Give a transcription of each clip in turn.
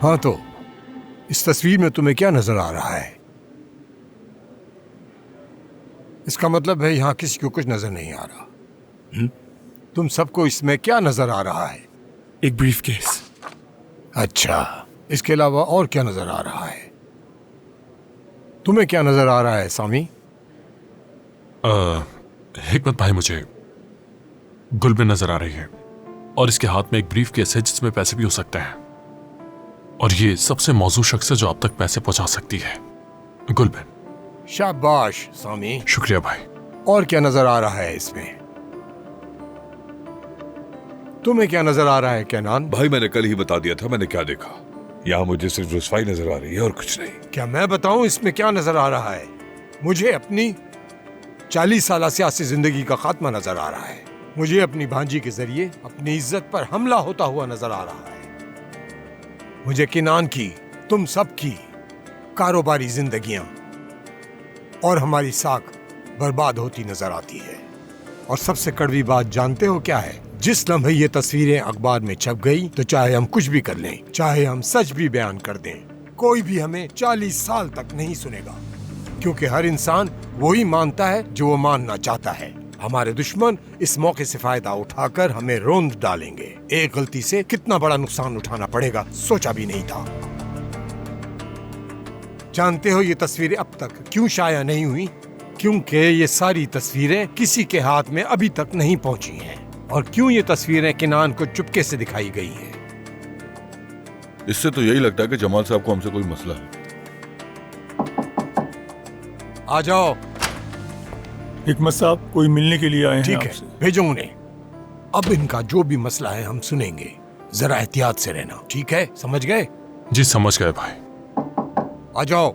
हाँ तो इस तस्वीर में तुम्हें क्या नजर आ रहा है? इसका मतलब है यहाँ किसी को कुछ नजर नहीं आ रहा। तुम सबको इसमें क्या नजर आ रहा है? एक ब्रीफकेस। अच्छा, इसके अलावा और क्या नजर आ रहा है? तुम्हें क्या नजर आ रहा है सामी? हिकमत भाई, मुझे गुलबिन नजर आ रही है और इसके हाथ में एक ब्रीफकेस है जिसमें पैसे भी हो सकते हैं, और ये सबसे मौजूद शख्स है जो आप तक पैसे पहुंचा सकती है, गुलबिन। शाबाश सामी। शुक्रिया भाई। और क्या नजर आ रहा है इसमें? तुम्हें क्या नजर आ रहा है केनान? भाई मैंने कल ही बता दिया था मैंने क्या देखा। यहाँ मुझे सिर्फ रुसवाई नजर आ रही है और कुछ नहीं। क्या मैं बताऊं इसमें क्या नजर आ रहा है? मुझे अपनी 40 साल सियासी जिंदगी का खात्मा नजर आ रहा है। मुझे अपनी भांजी के जरिए अपनी इज्जत पर हमला होता हुआ नजर आ रहा है। मुझे किनान की, तुम सब की कारोबारी जिंदगियां और हमारी साख बर्बाद होती नजर आती है। और सबसे कड़वी बात जानते हो क्या है? जिस लम्हे ये तस्वीरें अखबार में छप गई तो चाहे हम कुछ भी कर लें, चाहे हम सच भी बयान कर दें, कोई भी हमें 40 साल तक नहीं सुनेगा, क्योंकि हर इंसान वही मानता है जो वो मानना चाहता है। हमारे दुश्मन इस मौके से फायदा उठाकर हमें रोंद डालेंगे। एक गलती से कितना बड़ा नुकसान उठाना पड़ेगा सोचा भी नहीं था। जानते हो ये तस्वीरें अब तक क्यों शाया नहीं हुई? क्योंकि ये सारी तस्वीरें किसी के हाथ में अभी तक नहीं पहुंची हैं। और क्यों ये तस्वीरें किनान को चुपके से दिखाई गई हैं? इससे तो यही लगता है कि जमाल साहब को हमसे कोई मसला है। आ जाओ। हिकमत साहब कोई मिलने के लिए आए हैं। ठीक है, भेजो उन्हें। अब इनका जो भी मसला है हम सुनेंगे। जरा एहतियात से रहना, ठीक है? समझ गए? जी समझ गए भाई। आ जाओ।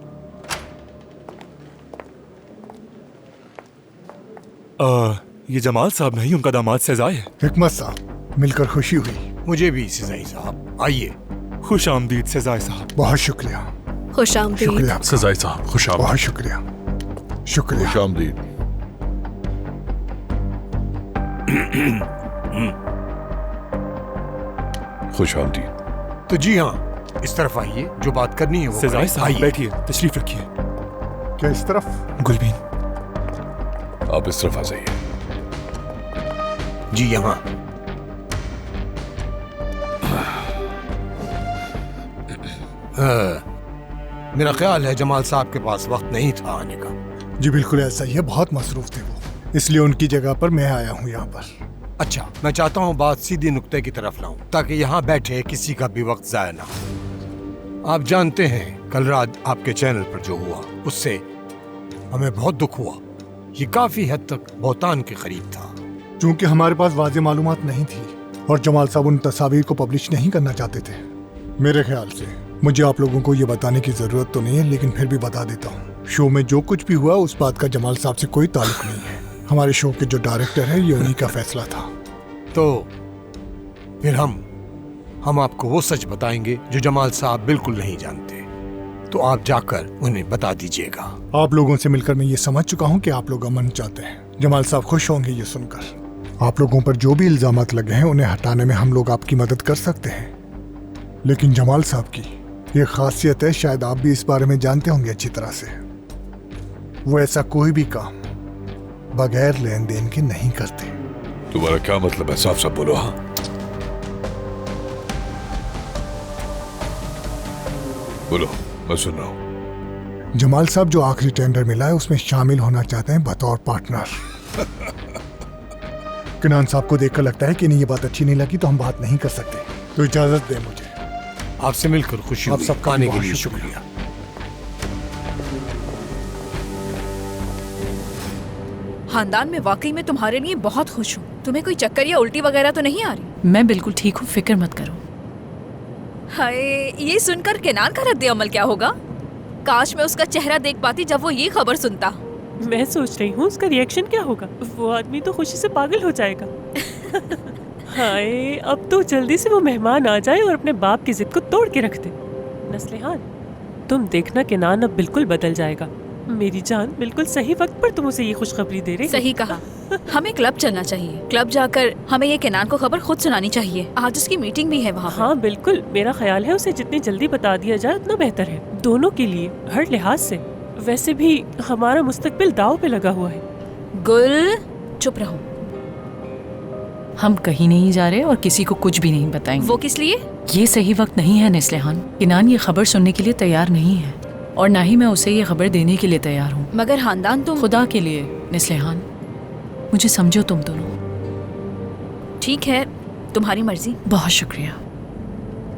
ये जमाल साहब नहीं, उनका दामाद सजाए है। हिकमत साहब, मिलकर खुशी हुई। मुझे भी सजाई साहब, आइए। खुश आमदीद सजाए साहब। बहुत शुक्रिया। खुश आमदीद। शुक्रिया। सजाई साहब खुश आमदीद। बहुत शुक्रिया। शुक्रिया। खुश आमदीद। खुश आमदीद। तो जी हाँ, इस तरफ आइए, जो बात करनी है वो सजाए करें। साहब आइए। बैठिए, तशरीफ रखिए। क्या इस तरफ? गुलबीन आप इस तरफ आ जाइए। जी यहाँ। मेरा ख्याल है जमाल साहब के पास वक्त नहीं था आने का। जी बिल्कुल ऐसा ही है, बहुत मसरूफ थे वो, इसलिए उनकी जगह पर मैं आया हूँ यहाँ पर। अच्छा, मैं चाहता हूँ बात सीधी नुक्ते की तरफ लाऊं, ताकि यहाँ बैठे किसी का भी वक्त जाया ना हो। आप जानते हैं कल रात आपके चैनल पर जो हुआ उससे हमें बहुत दुख हुआ। ये काफी हद तक बहतान के करीब था। चूंकि हमारे पास वाज़ेह मालूमात नहीं थी और जमाल साहब उन तस्वीर को पब्लिश नहीं करना चाहते थे। मेरे ख्याल से मुझे आप लोगों को ये बताने की जरूरत तो नहीं है, लेकिन फिर भी बता देता हूँ। शो में जो कुछ भी हुआ उस बात का जमाल साहब से कोई ताल्लुक नहीं है। हमारे शो के जो डायरेक्टर है ये उन्हीं का फैसला था। तो फिर हम आपको वो सच बताएंगे जो जमाल साहब बिल्कुल नहीं जानते। तो आप जाकर उन्हें बता दीजिएगा। आप लोगों से मिलकर मैं ये समझ चुका हूँ कि आप लोग अमन चाहते हैं। जमाल साहब खुश होंगे ये सुनकर। आप लोगों पर जो भी इल्जामात लगे हैं उन्हें हटाने में हम लोग आपकी मदद कर सकते हैं। लेकिन जमाल साहब की ये खासियत है, शायद आप भी इस बारे में जानते होंगे अच्छी तरह से, वो ऐसा कोई भी काम बगैर लेन देन के नहीं करते। तुम्हारा क्या मतलब है? साफ साफ बोलो। हाँ बोलो, मैं सुन रहा हूँ। जमाल साहब जो आखिरी टेंडर मिला है उसमें शामिल होना चाहते हैं बतौर पार्टनर। किनान साहब को देखकर लगता है कि नहीं, ये बात अच्छी नहीं लगी तो हम बात नहीं कर सकते। तो इजाजत दें मुझे। आपसे मिलकर खुशी आप हुई। सबका आने के बहुत लिए शुक्रिया। शुक्रिया। खानदान में वाकई में तुम्हारे लिए बहुत खुश हूँ। तुम्हें कोई चक्कर या उल्टी वगैरह तो नहीं आ रही? मैं बिल्कुल ठीक हूँ, फिक्र मत करो। हाय, ये सुनकर केनान का रद्द अमल क्या होगा? काश मैं उसका चेहरा देख पाती जब वो ये खबर सुनता। मैं सोच रही हूँ उसका रिएक्शन क्या होगा। वो आदमी तो खुशी से पागल हो जाएगा। हाय, अब तो जल्दी से वो मेहमान आ जाए और अपने बाप की जिद को तोड़ के रख दे। नस्लिहान, तुम देखना केनान अब बिल्कुल बदल जाएगा। मेरी जान, बिल्कुल सही वक्त पर तुम उसे ये खुशखबरी दे रहे हो। सही कहा। हमें क्लब चलना चाहिए। क्लब जाकर हमें ये केनान को खबर खुद सुनानी चाहिए। आज उसकी मीटिंग भी है वहाँ। हाँ बिल्कुल, मेरा ख्याल है उसे जितनी जल्दी बता दिया जाए उतना बेहतर है, दोनों के लिए, हर लिहाज से। वैसे भी हमारा मुस्तकबिल दाव पे लगा हुआ है। गुल, चुप रहो। हम कहीं नहीं जा रहे और किसी को कुछ भी नहीं बताएंगे। वो किस लिए? ये सही वक्त नहीं है निस्लिहान। किनान ये खबर सुनने के लिए तैयार नहीं है और ना ही मैं उसे ये खबर देने के लिए तैयार हूँ। मगर खानदान तुम। खुदा के लिए निस्लिहान, मुझे समझो तुम दोनों। ठीक है, तुम्हारी मर्जी। बहुत शुक्रिया।